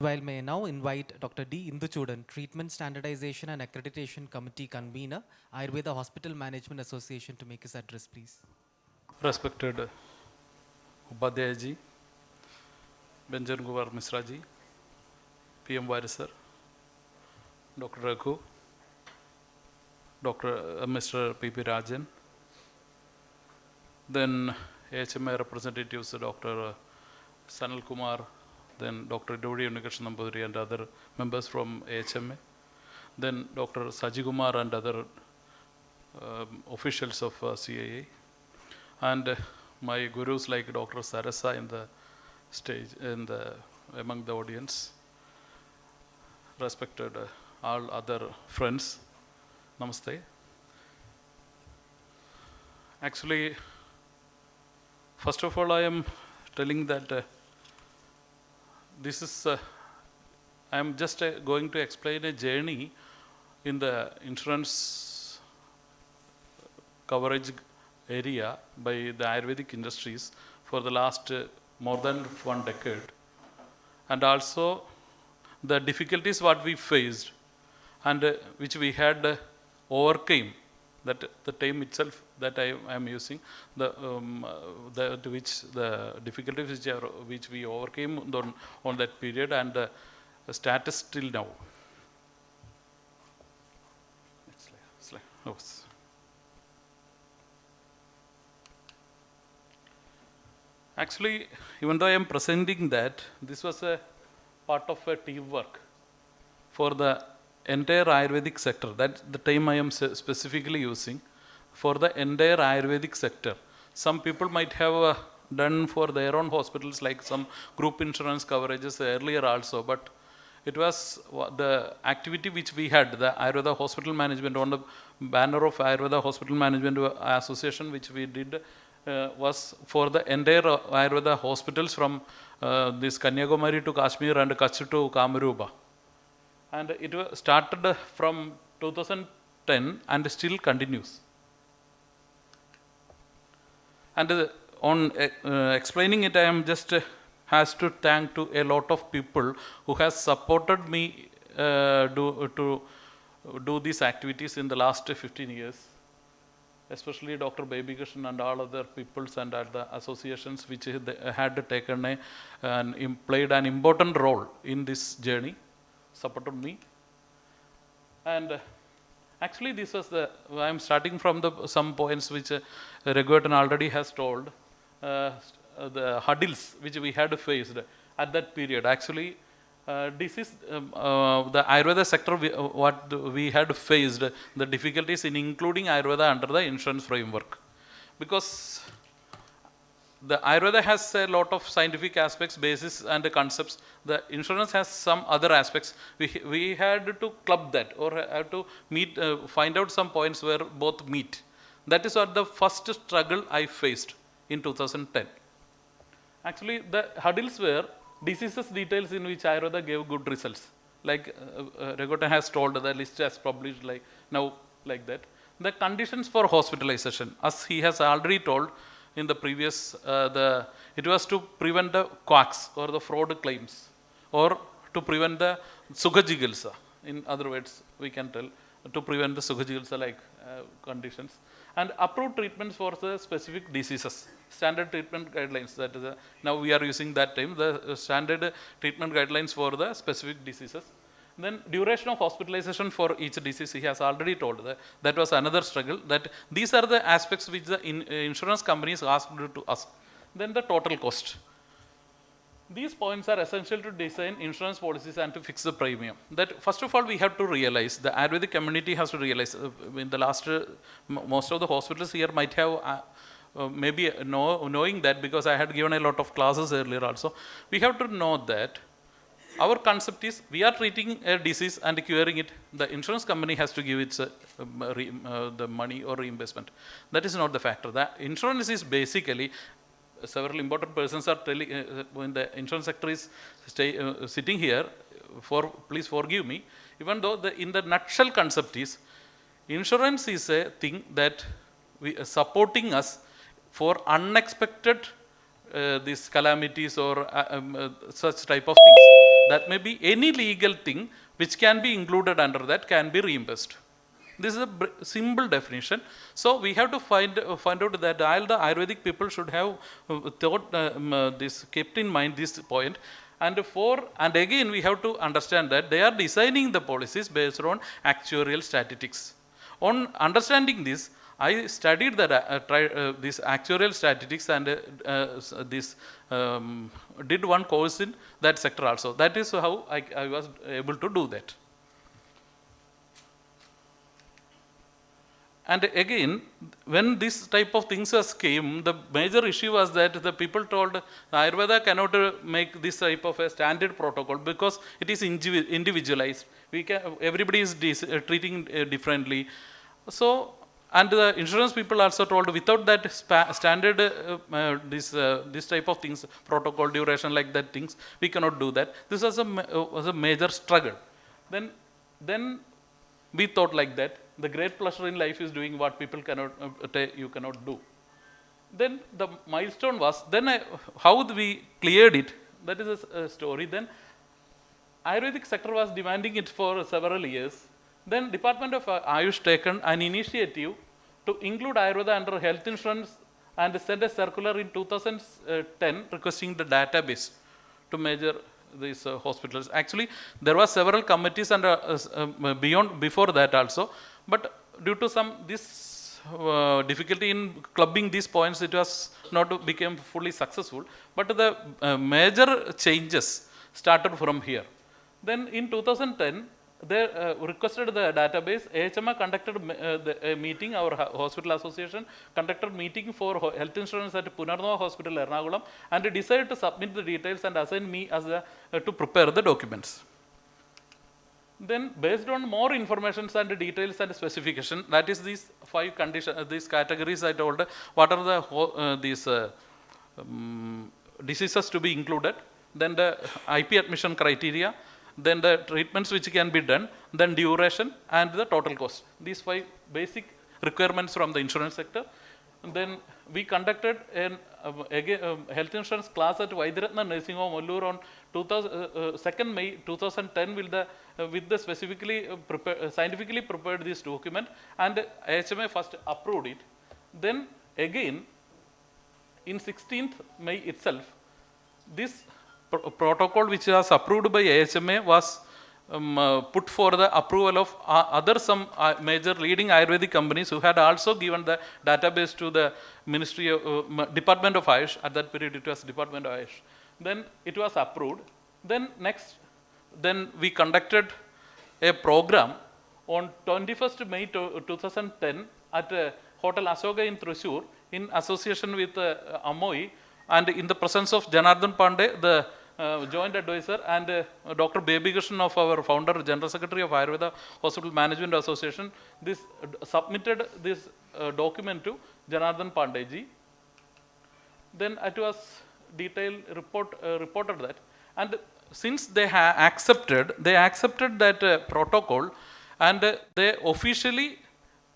While may I now invite Dr. D. Induchudan, Treatment Standardization and Accreditation Committee Convener, Ayurveda Hospital Management Association, to make his address, please. Respected Upadhyaya ji, Benjan Gowar Misra ji, PM Vairi sir, Dr. Raghu, Mr. P.P. Rajan, then AHMA representatives Dr. Sanal Kumar, then Dr. Dodi Unikrishan Nambudiri and other members from AHMA, then Dr. Saji Kumar and other officials of CII, and my gurus like Dr. Sarasa in the stage, among the audience, respected all other friends, namaste. Actually, first of all, I am telling that this is, I am just going to explain a journey in the insurance coverage area by the Ayurvedic industries for the last more than 1 decade, and also the difficulties what we faced and which we had overcame. That the time itself that I am using, the difficulties which we overcame on that period, and the status till now. Next slide. Oh. Actually, even though I am presenting that, this was a part of a teamwork for the entire Ayurvedic sector. That's the term I am specifically using for the entire Ayurvedic sector. Some people might have done for their own hospitals, like some group insurance coverages earlier also, but it was the activity which we had, the Ayurveda Hospital Management, on the banner of Ayurveda Hospital Management Association, which we did, was for the entire Ayurveda hospitals from this Kanyakumari to Kashmir and Kutch to Kamaruba. And it started from 2010 and still continues. And on explaining it, I am just has to thank to a lot of people who has supported me to do these activities in the last 15 years, especially Dr. Baby Krishnan and all other peoples and the associations which had taken and played an important role in this journey, supported me. And actually this was I am starting from some points which Raghuvattan already has told, the hurdles which we had faced at that period. Actually, this is the Ayurveda sector, what we had faced, the difficulties in including Ayurveda under the insurance framework. Because the Ayurveda has a lot of scientific aspects, basis and concepts. The insurance has some other aspects. We had to club that, or have to meet, find out some points where both meet. That is what the first struggle I faced in 2010. Actually, the hurdles were diseases details in which Ayurveda gave good results. Like Raghuvattan has told, the list has published like now like that. The conditions for hospitalization, as he has already told in the previous, it was to prevent the quacks or the fraud claims, or to prevent the Sukha. In other words, we can tell, to prevent the Sukha like conditions, and approved treatments for the specific diseases. Standard treatment guidelines, that is now we are using that term, the standard treatment guidelines for the specific diseases. Then duration of hospitalization for each disease, he has already told that was another struggle. That these are the aspects which the insurance companies asked to us. Then the total cost. These points are essential to design insurance policies and to fix the premium. That first of all we have to realize, the Ayurvedic community has to realize, in the last, most of the hospitals here might have maybe knowing that, because I had given a lot of classes earlier also. We have to know that our concept is, we are treating a disease and curing it. The insurance company has to give its the money or reimbursement. That is not the factor. The insurance is basically, several important persons are telling, when the insurance sector is sitting here, please forgive me, even though in the nutshell concept is, insurance is a thing that we supporting us for unexpected these calamities or such type of things. That may be any legal thing which can be included under that can be reimbursed. This is a simple definition. So we have to find out that all the Ayurvedic people should have thought this, kept in mind this point. And again we have to understand that they are designing the policies based on actuarial statistics. On understanding this, I studied this actuarial statistics and did one course in that sector also. That is how I was able to do that. And again, when this type of things came, the major issue was that the people told Ayurveda cannot make this type of a standard protocol because it is individualized. Everybody is treating differently. So, and the insurance people also told without that standard this type of things, protocol, duration, like that things, we cannot do that. This was a major struggle. Then we thought like that. The great pleasure in life is doing what people cannot, you cannot do. Then the milestone was, how we cleared it, that is a story. Then Ayurvedic sector was demanding it for several years. Then Department of Ayush taken an initiative to include Ayurveda under health insurance and sent a circular in 2010 requesting the database to measure these hospitals. Actually, there were several committees and before that also, but due to some difficulty in clubbing these points, it was not became fully successful. But the major changes started from here. Then in 2010, they requested the database. AHMA conducted a meeting, our hospital association conducted meeting for health insurance at Punarnova Hospital, Ernakulam, and decided to submit the details and assign me as to prepare the documents. Then based on more information and details and specification, that is these 5 conditions, these categories I told, what are the these diseases to be included, then the IP admission criteria, then the treatments which can be done, then duration and the total cost. These 5 basic requirements from the insurance sector. And then we conducted an health insurance class at Vaidiratna Nursing Home, Allur on 2nd May 2010 with the specifically scientifically prepared this document, and AHMA first approved it. Then again in 16th May itself, this protocol which was approved by AHMA was put for the approval of other some major leading Ayurvedic companies who had also given the database to the Ministry of Department of Ayush. At that period it was Department of Ayush. Then it was approved. Then we conducted a program on 21st May 2010 at Hotel Ashoka in Thrissur in association with Amoy, and in the presence of Janardhan Pandey, the joint advisor, and Dr. Baby Krishnan of our founder, General Secretary of Ayurveda Hospital Management Association, submitted this document to Janardhan Pandey ji. Then it was reported that, and since they accepted that protocol, and they officially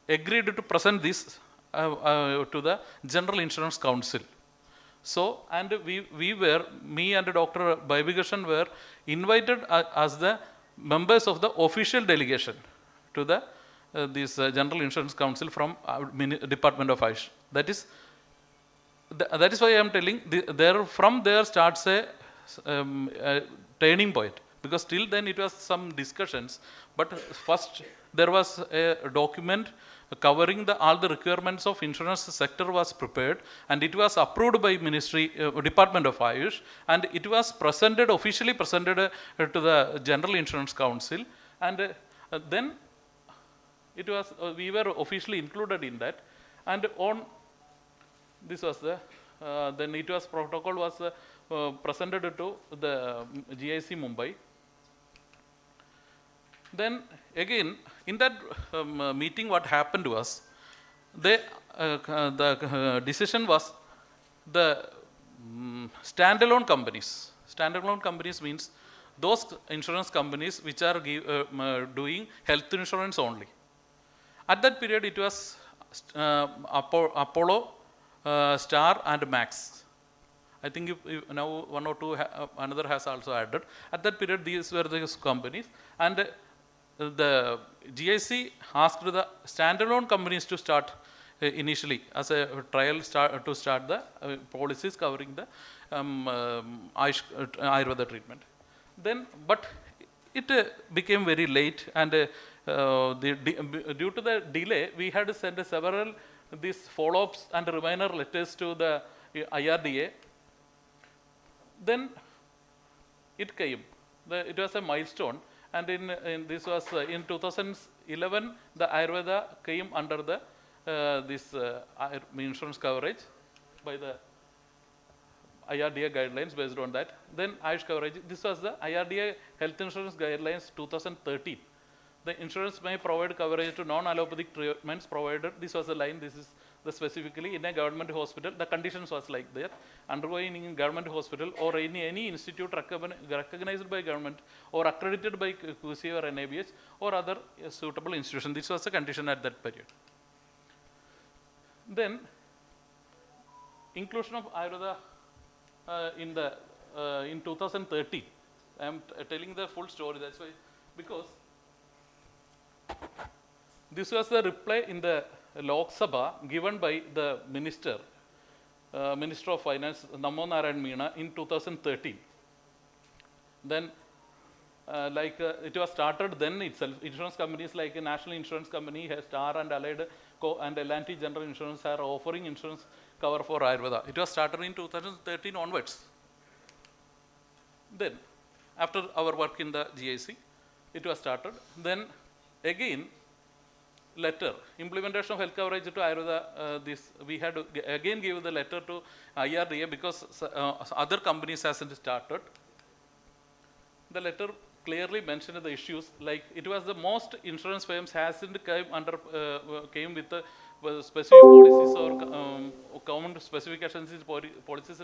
agreed to present this to the General Insurance Council. So, and me and Dr. Baibigashan were invited as the members of the official delegation to the this General Insurance Council from Department of Ayush. That is why I am telling, from there starts a turning point, because till then it was some discussions, but first there was a document covering all the requirements of insurance sector was prepared, and it was approved by Department of Ayush, and it was officially presented to the General Insurance Council, and then it was we were officially included in that, and on this was the then it was protocol was presented to the GIC Mumbai. Then again, in that meeting, what happened was, the decision was the standalone companies. Standalone companies means those insurance companies which are doing health insurance only. At that period, it was Apollo, Star and Max. I think if now one or two another has also added. At that period, these were the companies, and the GIC asked the standalone companies to start initially as a trial to start the policies covering the Ayush, Ayurveda treatment. Then, but it became very late, and due to the delay, we had to send several these follow-ups and reminder letters to the IRDA. Then it came. It was a milestone, and in this was in 2011, the Ayurveda came under the this insurance coverage by the IRDA guidelines. Based on that, then Ayush coverage. This was the IRDA health insurance guidelines 2013. The insurance may provide coverage to non-allopathic treatments provided. This was the line. This is the specifically in a government hospital. The conditions was like that: undergoing in government hospital or any institute recognized by government or accredited by QCI or NABH or other suitable institution. This was the condition at that period. Then inclusion of Ayurveda in 2013. I am telling the full story. That's why, because this was the reply in the Lok Sabha given by the Minister of Finance Namo Narayan Meena in 2013. Then it was started then itself. Insurance companies like a National Insurance Company, Star and Allied and L&T General Insurance are offering insurance cover for Ayurveda. It was started in 2013 onwards. Then, after our work in the GIC, it was started. Then again, letter implementation of health coverage to Ayurveda. This we had to again give the letter to IRDA because other companies hasn't started. The letter clearly mentioned the issues, like it was the most insurance firms hasn't came with the specific policies or common specifications in policies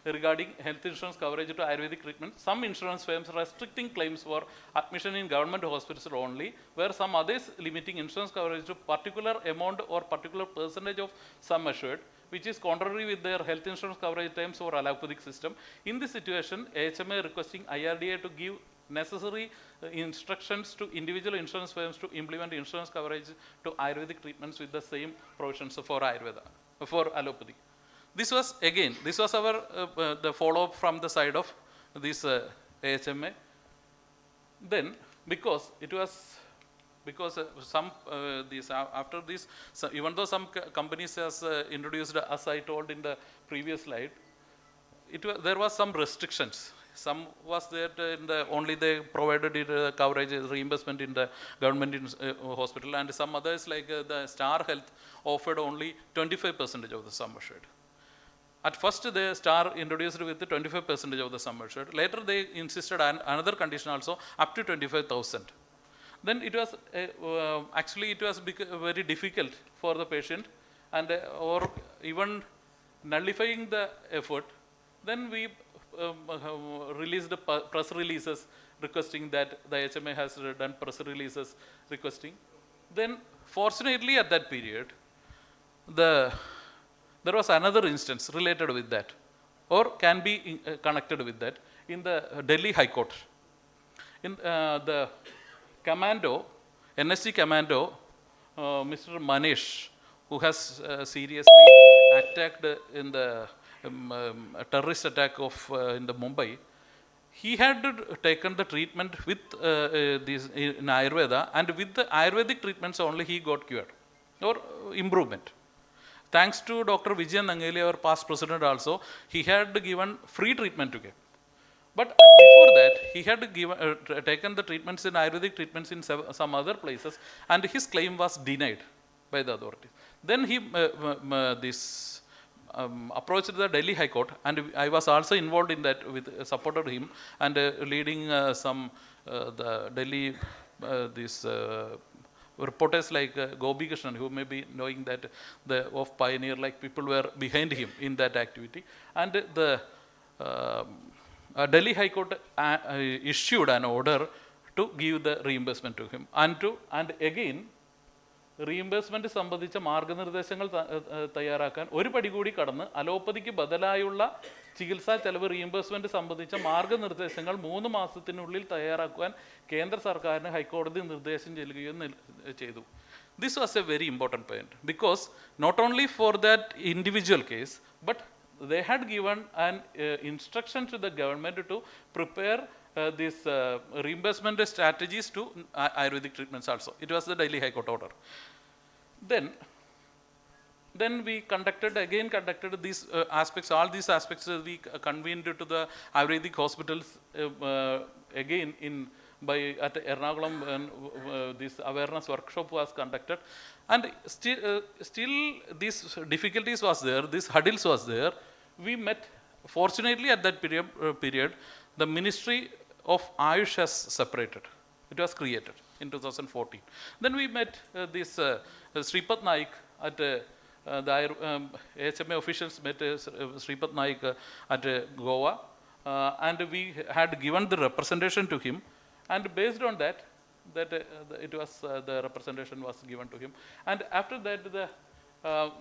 regarding health insurance coverage to Ayurvedic treatment. Some insurance firms restricting claims for admission in government hospitals only, where some others limiting insurance coverage to particular amount or particular percentage of sum assured, which is contrary with their health insurance coverage terms for allopathic system. In this situation, AHMA requesting IRDA to give necessary instructions to individual insurance firms to implement insurance coverage to Ayurvedic treatments with the same provisions for Ayurveda, for allopathy. This was again, this was our the follow-up from the side of this AHMA. Then, because it was some these after this, so even though some companies has introduced, as I told in the previous slide, there was some restrictions. Some was that in the only they provided it coverage reimbursement in the government hospital, and some others like the Star Health offered only 25% of the sum assured. At first, the Star introduced with the 25% of the sum assured. Later, they insisted on another condition also up to 25,000. Then it was actually it was very difficult for the patient, and or even nullifying the effort. Then we released the press releases requesting that the HMA has done press releases requesting. Then fortunately at that period, there was another instance related with that, or can be connected with that, in the Delhi High Court. In the commando, NSG commando, Mr. Manish, who has seriously attacked in the terrorist attack of in the Mumbai, he had taken the treatment with this in Ayurveda, and with the Ayurvedic treatments only he got cured or improvement. Thanks to Dr. Vijayan Nangeli, our past president also, he had given free treatment to him. But before that, he had taken the treatments in Ayurvedic treatments in some other places, and his claim was denied by the authorities. Then he approached the Delhi High Court, and I was also involved in that, with supported him, and leading the Delhi reporters like Gopi Krishnan, who may be knowing that of Pioneer, like people were behind him in that activity. And the Delhi High Court issued an order to give the reimbursement to him, and again reimbursement സംബന്ധിച്ച മാർഗ്ഗനിർദ്ദേശങ്ങൾ തയ്യാറാക്കാൻ ഒരു പടി കൂടി കടന്ന് അലോപ്പതിക്ക് ബദലായുള്ള ചികിത്സാ ചെലവ് reimbursement സംബന്ധിച്ച മാർഗ്ഗനിർദ്ദേശങ്ങൾ 3 മാസത്തിനുള്ളിൽ തയ്യാറാക്കുവാൻ കേന്ദ്ര സർക്കാരിന് ഹൈക്കോടതി നിർദ്ദേശം നൽകുകയും ചെയ്തു. This was a very important point because not only for that individual case, but they had given an instruction to the government to prepare these reimbursement strategies to Ayurvedic treatments also. It was the Delhi High Court order. Then we conducted these aspects, all these aspects we convened to the Ayurvedic hospitals again at Ernakulam, when this awareness workshop was conducted, and still these difficulties was there, these hurdles was there. We met, fortunately at that period the Ministry of Ayush has separated. It was created in 2014. Then we met this Sripat Naik at the AHMA officials met Sripat Naik at Goa, and we had given the representation to him, and based on that it was the representation was given to him, and after that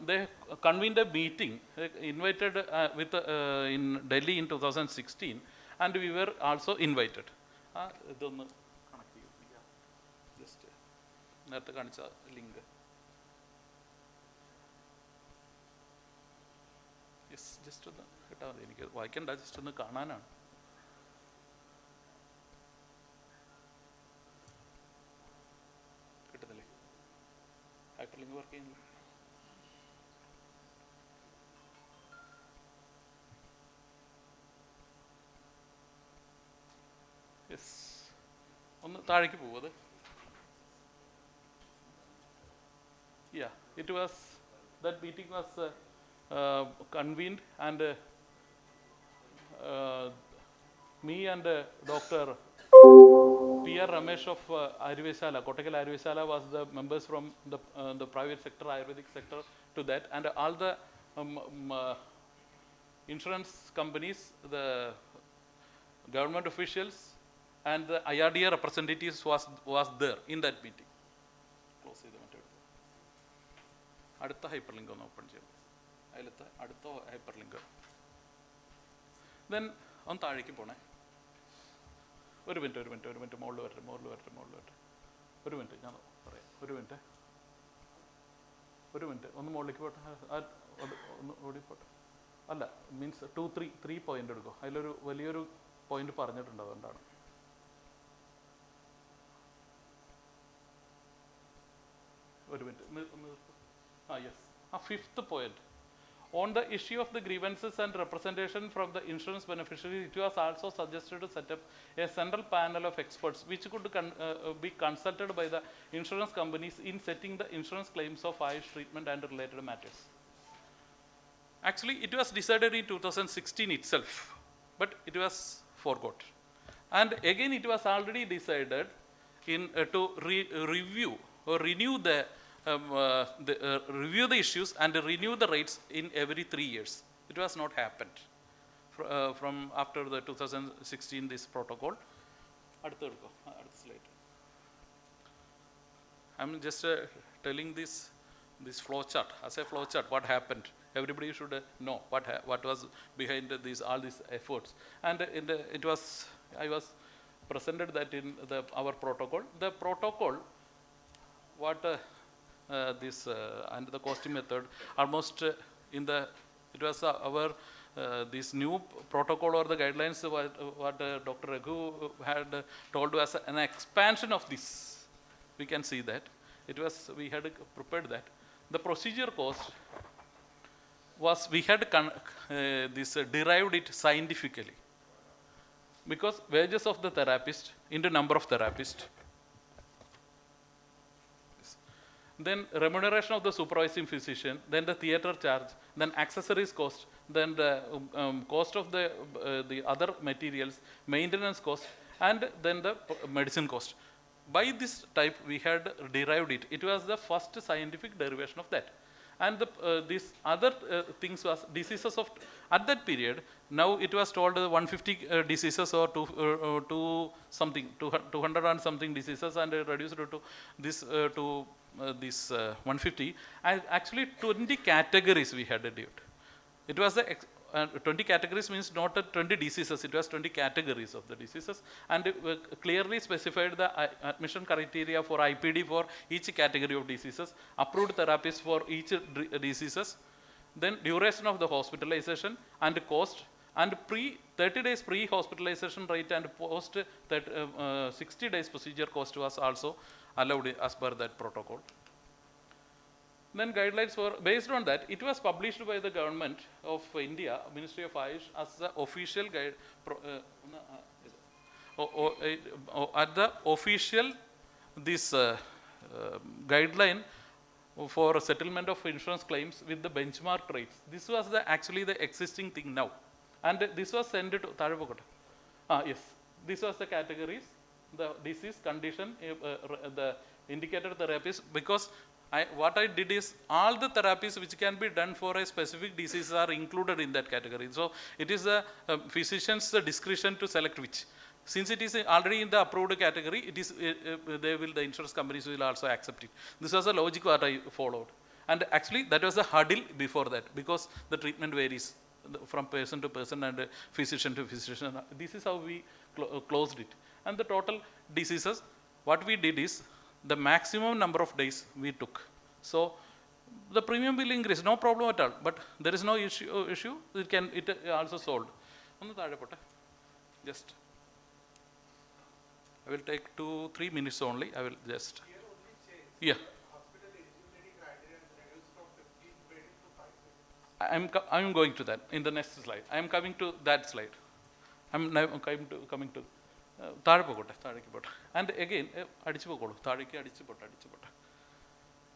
they convened a meeting invited with in Delhi in 2016, and we were also invited. Just നേരത്തെ കാണിച്ച link. Just ഒന്ന് കിട്ടാൻ മതി, എനിക്ക് വായിക്കണ്ട, just ഒന്ന് കാണാനാണ്. കിട്ടുന്നില്ലേ? Hyper link work ചെയ്യുന്നില്ല. Yes, ഒന്ന് താഴേക്ക് പോകും അത്. Yeah, it was, that meeting was convened, and me and Dr. P.R. Ramesh of Ayurveshala, Kottakkal Ayurveshala was the members from the private sector, Ayurvedic sector to that, and all the insurance companies, the government officials and the IRDA representatives was there in that meeting. Close ചെയ്ത് മറ്റേ അടുത്ത hyper link ഒന്ന് open ചെയ്തു, അതിലത്തെ അടുത്ത hyper link. Then ഒന്ന് താഴേക്ക് പോണേ, ഒരു മിനിറ്റ് മുകളിൽ വരട്ടെ, ഒരു മിനിറ്റ് ഞാൻ പറയാം, ഒരു മിനിറ്റ് ഒന്ന് മുകളിലേക്ക് പോട്ടെ, ഒന്ന് ഓടിപ്പോട്ടെ. അല്ല, മീൻസ് 3 പോയിന്റ് എടുക്കും, അതിലൊരു വലിയൊരു പോയിന്റ് പറഞ്ഞിട്ടുണ്ട്, അതുകൊണ്ടാണ്. ഒരു minute. Yes. Fifth point. On the issue of the grievances and representation from the insurance beneficiaries, it was also suggested to set up a central panel of experts which could be consulted by the insurance companies in setting the insurance claims of Ayush treatment and related matters. Actually, it was decided in 2016 itself, but it was forgot. And again, it was already decided to review or renew review the issues and renew the rates in every 3 years. It was not happened from after the 2016 this protocol. அடுத்த slide. I'm just telling this flow chart, as a flow chart, what happened. Everybody should know what was behind all these efforts. And I was presented that in our protocol. The protocol, what this and the costing method, almost it was our this new protocol or the guidelines, what Dr. Raghu had told us, an expansion of this. We can see that we had prepared that. The procedure cost was, we had derived it scientifically, because wages of the therapist into number of therapists, then remuneration of the supervising physician, then the theatre charge, then accessories cost, then the cost of the other materials, maintenance cost, and then the medicine cost. By this type we had derived it. It was the first scientific derivation of that. And these other things was diseases of, at that period, now it was told 150 diseases or 200 and something diseases, and reduced to this to this 150. And actually 20 categories we had to do it. It was 20 categories means not 20 diseases, it was 20 categories of the diseases, and clearly specified the admission criteria for IPD for each category of diseases, approved therapies for each diseases, then duration of the hospitalization and cost, and 30 days pre-hospitalization rate and post 60 days procedure cost was also allowed as per that protocol. Then guidelines were based on that. It was published by the government of India, Ministry of Ayush, as the official guide at the official this guideline for settlement of insurance claims with the benchmark rates. This was actually the existing thing now, and this was sent to yes, this was the categories, the disease condition, the indicated therapies, because what I did is all the therapies which can be done for a specific disease are included in that category. So it is the physician's discretion to select which. Since it is already in the approved category, it is the insurance companies will also accept it. This was the logic that I followed, and actually that was a hurdle before that, because the treatment varies from person to person and physician to physician. This is how we closed it. And the total diseases, what we did is the maximum number of days we took. So the premium will increase, no problem at all, but there is no issue. It also solved. Just I will take 2-3 minutes only. I will just yeah. I'm going to that in the next slide. I am coming to that slide. I'm now coming to and again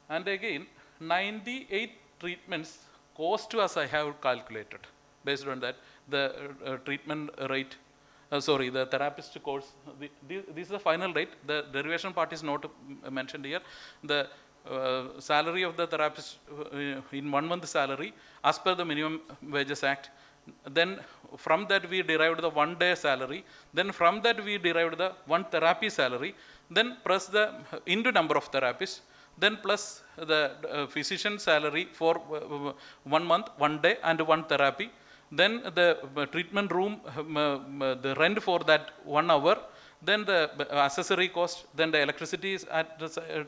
and again 98 treatments cost to us I have calculated based on that the treatment rate, the therapist course, this is the final rate. The derivation part is not mentioned here. The salary of the therapist in 1 month salary as per the Minimum Wages Act. Then from that we derived the 1 day salary. Then from that we derived the 1 therapy salary. Then plus the into number of therapists. Then plus the physician salary for 1 month, 1 day and 1 therapy. Then the treatment room, the rent for that 1 hour. Then the accessory cost, then the electricity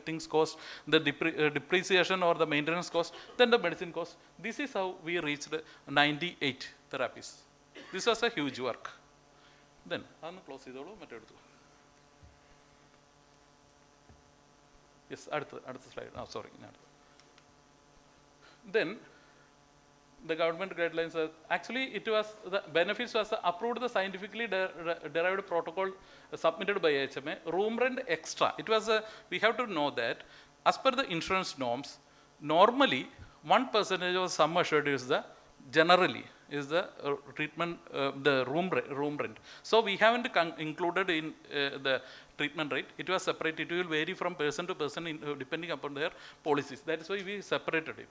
things cost, the depreciation or the maintenance cost, then the medicine cost. This is how we reached 98 therapies. This was a huge work. Then, close yes, slide. Oh, sorry. Then, the government guidelines actually it was the benefits was approved the scientifically derived protocol submitted by AHMA. Room rent extra. It was we have to know that as per the insurance norms, normally 1% of sum assured is the generally is the treatment the room rent. So we haven't included in the treatment rate. It was separate. It will vary from person to person depending upon their policies. That is why we separated it.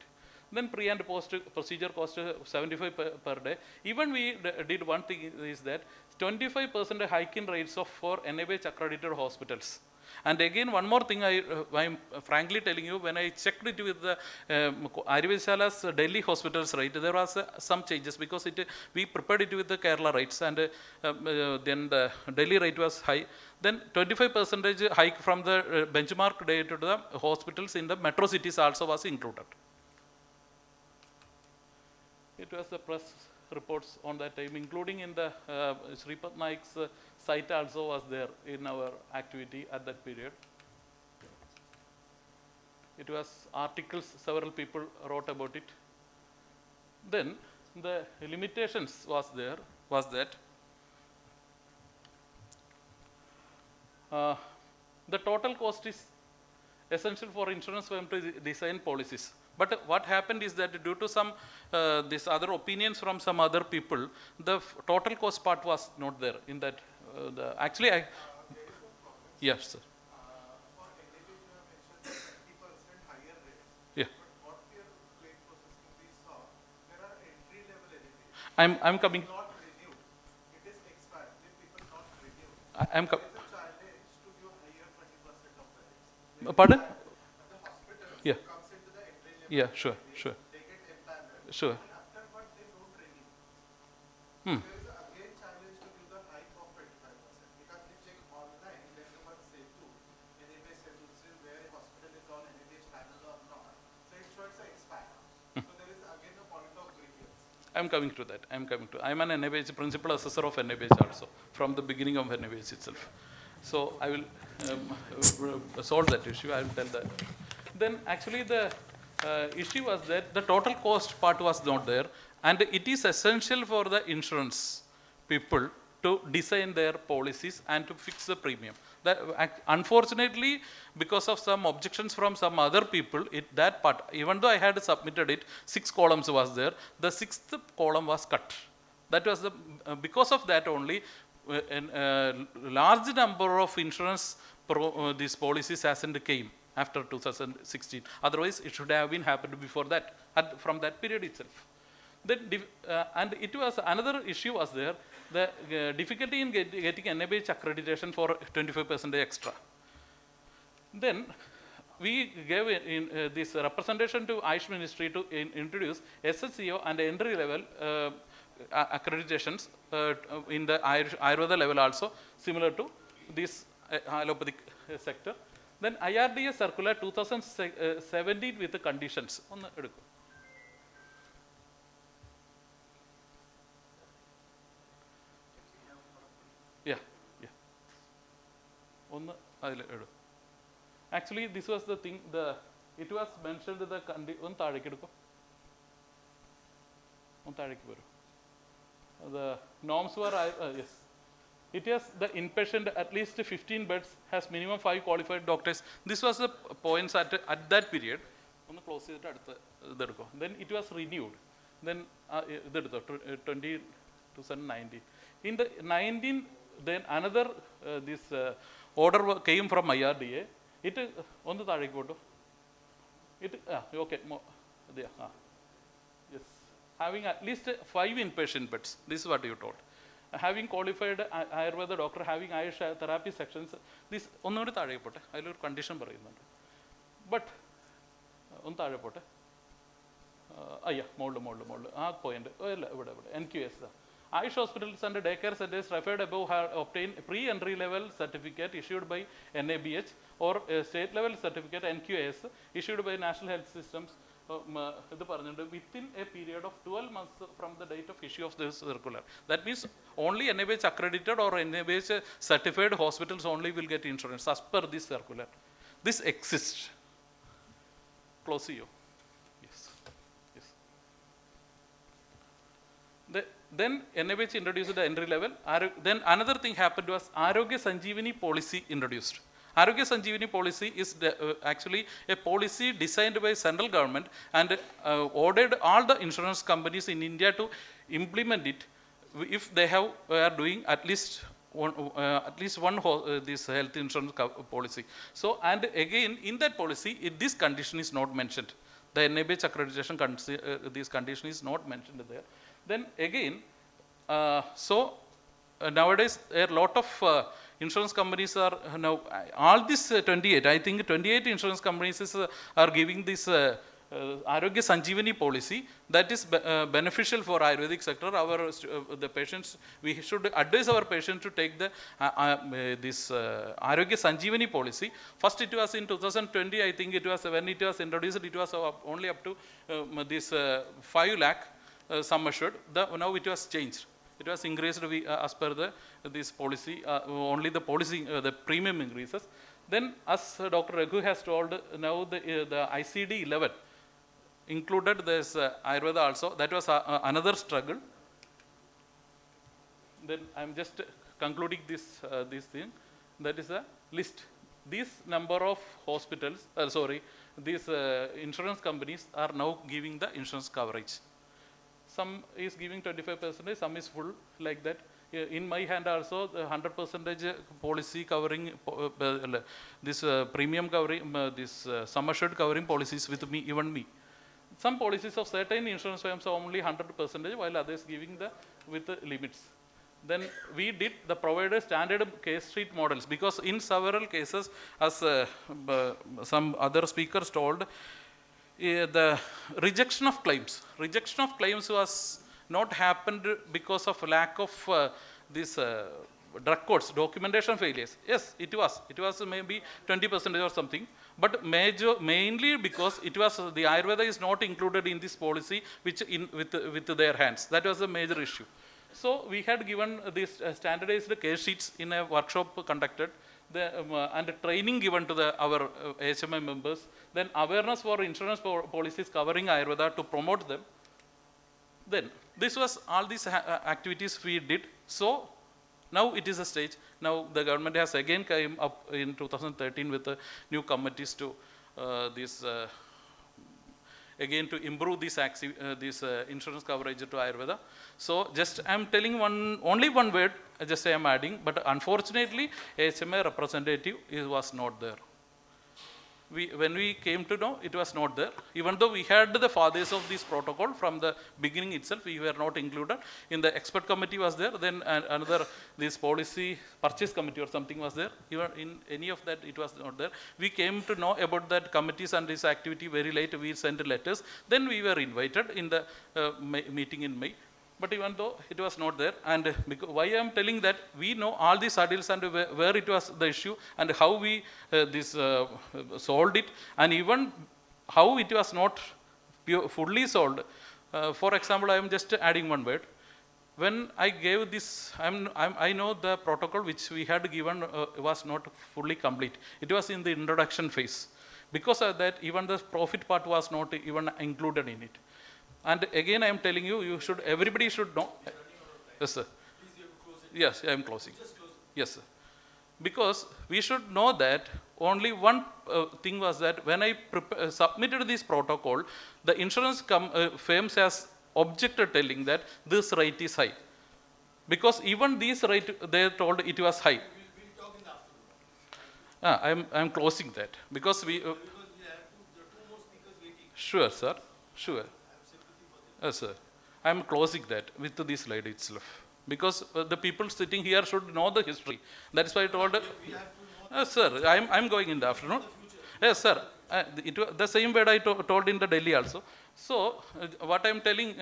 Then pre and post procedure cost 75 per day. Even we did one thing is that 25% hike in rates for NIH accredited hospitals. And again, one more thing I'm frankly telling you, when I checked it with the Ayurvedshala's Delhi hospitals rate, there was some changes because we prepared it with the Kerala rates, and then the Delhi rate was high. Then 25% hike from the benchmark rate to the hospitals in the metro cities also was included. It was the press reports on that time, including in the Sripat Naik's site also was there in our activity at that period. It was articles, several people wrote about it. Then the limitations was that the total cost is essential for insurance firm to design policies. But what happened is that due to some these other opinions from some other people, the total cost part was not there in that. Actually, yes, sir. For NAB, you have mentioned 50% higher rate. Yeah. But what we are claim processing, we saw there are entry level NAB. I'm coming. Not renewed. It is expired. The people not renewed. I'm There is a challenge to give higher 20% of the rates. Pardon? The hospital Yeah. comes into the entry level. Yeah, sure. They get empaneled. Sure. And afterward, they don't renew. Hmm. There is again challenge to give the hike of 25%. Because if check online, let's say one say two, NABH say two, this is where hospital is on NABH panel or not. So it shows a expire. So there is again a point of grievance. I'm coming to that. I'm an NABH principal assessor of NABH also from the beginning of NABH itself. So I will solve that issue. I will tell that. Then actually the issue was that the total cost part was not there, and it is essential for the insurance people to design their policies and to fix the premium. That, unfortunately, because of some objections from some other people, that part, even though I had submitted it, 6 columns was there, the 6th column was cut. That was the, because of that only, a large number of insurance these policies hasn't came after 2016. Otherwise, it should have been happened before that, from that period itself. Then, and it was another issue was there, the difficulty in getting NABH accreditation for 25% extra. Then we gave this representation to Ayush Ministry to introduce SSCO and entry level accreditations in the Ayurveda level also, similar to this allopathic sector. Then IRDA circular 2017 with the conditions. Yeah. Actually, this was the thing. It was mentioned the the norms were yes. It has the inpatient at least 15 beds, has minimum 5 qualified doctors. This was the points at that period. Then it was renewed. Then 2019. In the 19, then another this order came from IRDA. It on the photo. It okay. Yes, having at least 5 inpatient beds. This is what you told. Having qualified Ayurveda doctor, having Ayush therapy sections. This on the I will condition. But on the mold. Point. NQS. Ayush hospitals and daycare centers referred above have obtained pre-entry level certificate issued by NABH or state level certificate NQS issued by National Health Systems within a period of 12 months from the date of issue of this circular. That means only NABH accredited or NABH certified hospitals only will get insurance as per this circular. This exists. Close you. Then NABH introduced the entry level. Then another thing happened was Arogya Sanjeevani policy introduced. Arogya Sanjeevani policy is actually a policy designed by central government and ordered all the insurance companies in India to implement it if they are doing at least one this health insurance policy. So, and again in that policy, this condition is not mentioned. The NABH accreditation this condition is not mentioned there. Then again, nowadays a lot of insurance companies are now, all this 28, I think 28 insurance companies are giving this Arogya Sanjeevani policy that is beneficial for Ayurvedic sector. The patients, we should advise our patients to take the this Arogya Sanjeevani policy. First it was in 2020, I think it was when it was introduced, it was only up to this 5 lakh sum assured. Now it was changed. It was increased as per this policy. Only the policy, the premium increases. Then, as Dr. Raghu has told, now the ICD 11 included this Ayurveda also. That was another struggle. Then I am just concluding this thing. That is a list. This number of hospitals, these insurance companies are now giving the insurance coverage. Some is giving 25%, some is full, like that. In my hand also, the 100% policy covering this premium covering, this sum assured covering policies with me, even me. Some policies of certain insurance firms are only 100%, while others giving with the limits. Then we did the provider standard case sheet models, because in several cases, as some other speakers told, the rejection of claims was not happened because of lack of this drug codes, documentation failures. Yes, it was. It was maybe 20% or something. But mainly because it was the Ayurveda is not included in this policy, which with their hands. That was a major issue. So we had given these standardized case sheets in a workshop conducted, and training given to our AHMA members. Then awareness for insurance policies covering Ayurveda to promote them. Then this was all these activities we did. So now it is a stage. Now the government has again come up in 2013 with new committees to again to improve this insurance coverage to Ayurveda. So just I am telling only one word, just I am adding, but unfortunately AHMA representative was not there. When we came to know, it was not there. Even though we had the fathers of this protocol from the beginning itself, we were not included. In the expert committee was there, then another, this policy purchase committee or something was there. Even in any of that, it was not there. We came to know about that committees and this activity very late. We sent letters. Then we were invited in the meeting in May. But even though it was not there, and why I am telling that, we know all these hurdles and where it was the issue and how we solved it, and even how it was not fully solved. For example, I am just adding one word. When I gave this, I know the protocol which we had given was not fully complete. It was in the introduction phase. Because of that, even the profit part was not even included in it. And again, I am telling you, everybody should know. Yes, sir. Yes, I am closing. Yes, sir. Because we should know that only one thing was that when I submitted this protocol, the insurance firms has objected, telling that this rate is high. Because even this rate, they told it was high. We'll talk in the afternoon. I am closing that. Because we... Because we have the two more speakers waiting. Sure, sir. Sure. Yes, sir. I am closing that with this slide itself. Because the people sitting here should know the history. That's why I told... Yes, sir. I am going in the afternoon. Yes, sir. The same word I told in the Delhi also. So, what I am telling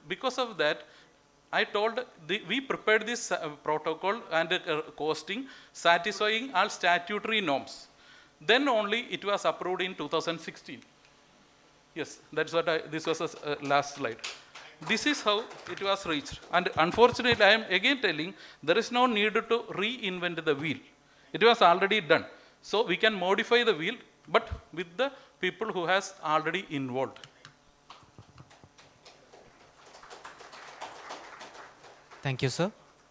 because of that, I told we prepared this protocol and costing satisfying all statutory norms. Then only it was approved in 2016. Yes, that's what this was the last slide. This is how it was reached. And unfortunately, I am again telling, there is no need to reinvent the wheel. It was already done. So we can modify the wheel, but with the people who has already involved. Thank you, sir.